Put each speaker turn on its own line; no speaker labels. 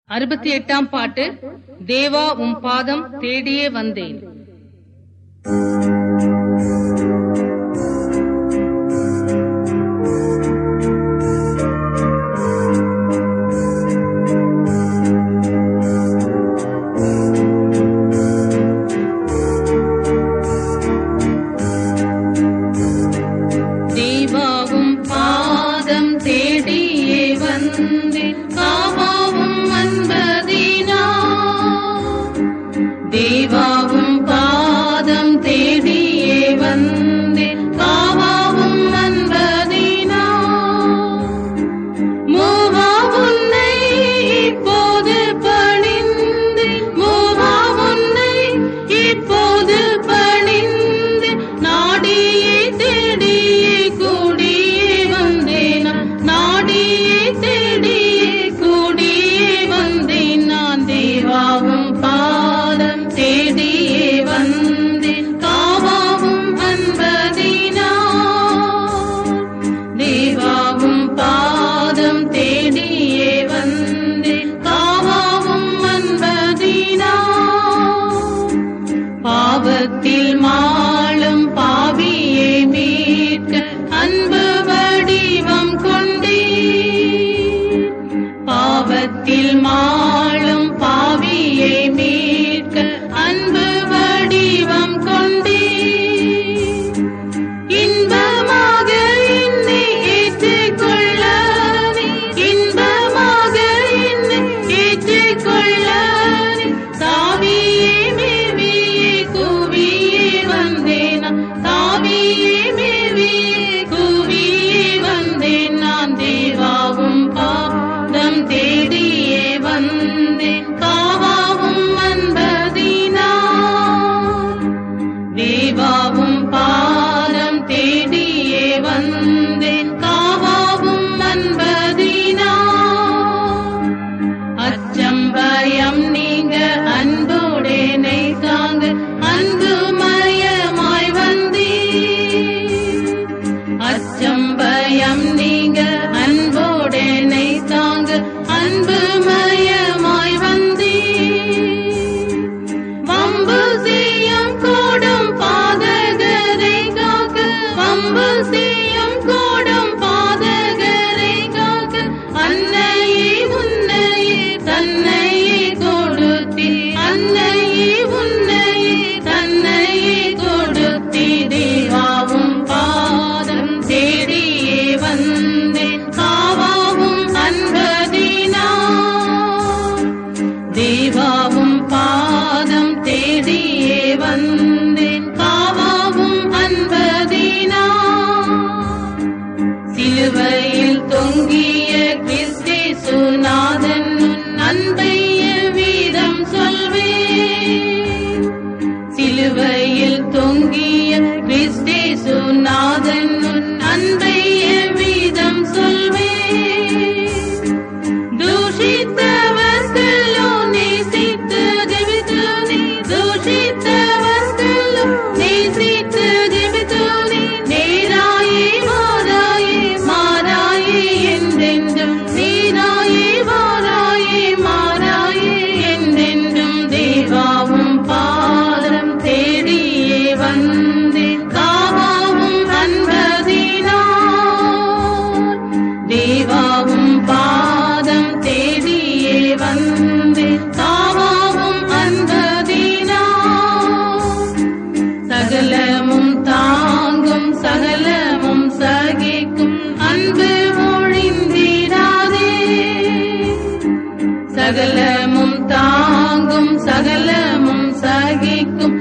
68ஆம் பாட்டு. தேவா உம் பாதம் தேடியே வந்தேன். தேவாவும் பாதம் தேடியே வந்தேன், காவாவும் அன்பதினா. தேவாவும் பாதம் தேடியே வந்தேன், காவாவும் அன்பதினா. மூவா உன்னை இப்போது பணிந்தேன், மூவா உன்னை இப்போது பணிந்தேன். நாடியே தேடியே கூடியே வந்தேன், நாடியே தேடியே கூடியே வந்தேன் நான். தேவாவும் பாதம் தேடியே வந்தேன், காவாவும் அன்பதினா. தேவாவும் பாதம் தேடியே வந்தேன், காவாவும் அன்பதினா. பாவத்தில் மாளும் பாவியை மீட்க அன்பு வடிவம் கொண்டே. பாவத்தில் மாளும் பாவியை மீட்க அன்பு வடிவம் கொண்டே. இன்பமாக என்னை ஏற்றுக்கொள்ளவே, இன்பமாக என்னை ஏற்றுக்கொள்ளவே. தாவியே மேவியே கூவியே வந்தேன், தாவியே மேவியே கூவியே வந்தேன் நான். தேவாவும் பாதம் தேடியே வந்தேன், காவாவும் அன்பதினா. தேவாவும் பாதம் தேடியே வந்தேன், காவாவும் அன்பதினா. அச்சம் பயம் நீங்க அன்புடனே தாங்க அன்புமயமாய் வந்தேன். அச்சம் பயம் நீங்க அன்புடனே தாங்க அன்புமயமாய் வந்தேன். வம்பு செய்யும் கூடும் பாதகரை காக்க, வம்பு செய்யும் கூடும் பாதகரை காக்க. அன்னையே உன்னையே தன்னையே கொடுத்தி, அன்னையே உன்னையே தன்னையே கொடுத்தி. தேவாவும் பாதம் தேடியே வந்தேன், காவாவும் அன்பதினா. தேவாவும் பாதம் தேடியே வந்தேன், காவாவும் அன்பதினா. சிலுவையில் தொங்கிய கிறிஸ்தேசு நாதன் உன் அன்பை எவ்விதம் சொல்வேன். சிலுவையில் தொங்கிய கிறிஸ்தேசு நாதன் உன் அன்பை எவ்விதம் சொல்வேன். தூஷித்தவர்களோ நேசித்து ஜெபித்து நீ, தூஷித்தவர்களோ நேசித்து ஜெபித்து நீ. நேராயே வாராயே மாறாயே என்றென்றும், நேராயே வாராயே மாறாயே என்றென்றும். தேவாவும் பாதம் தேடியே வந்தேன், காவாவும் அன்பதினா. தேவாவும் பாதம் தேடியே வந்தேன், காவாவும் அன்பதினா. சகலமும் தாங்கும் சகலமும் சகிக்கும் அன்பு ஒழிந்திடாதே. சகலமும் தாங்கும் சகலமும் சகிக்கும்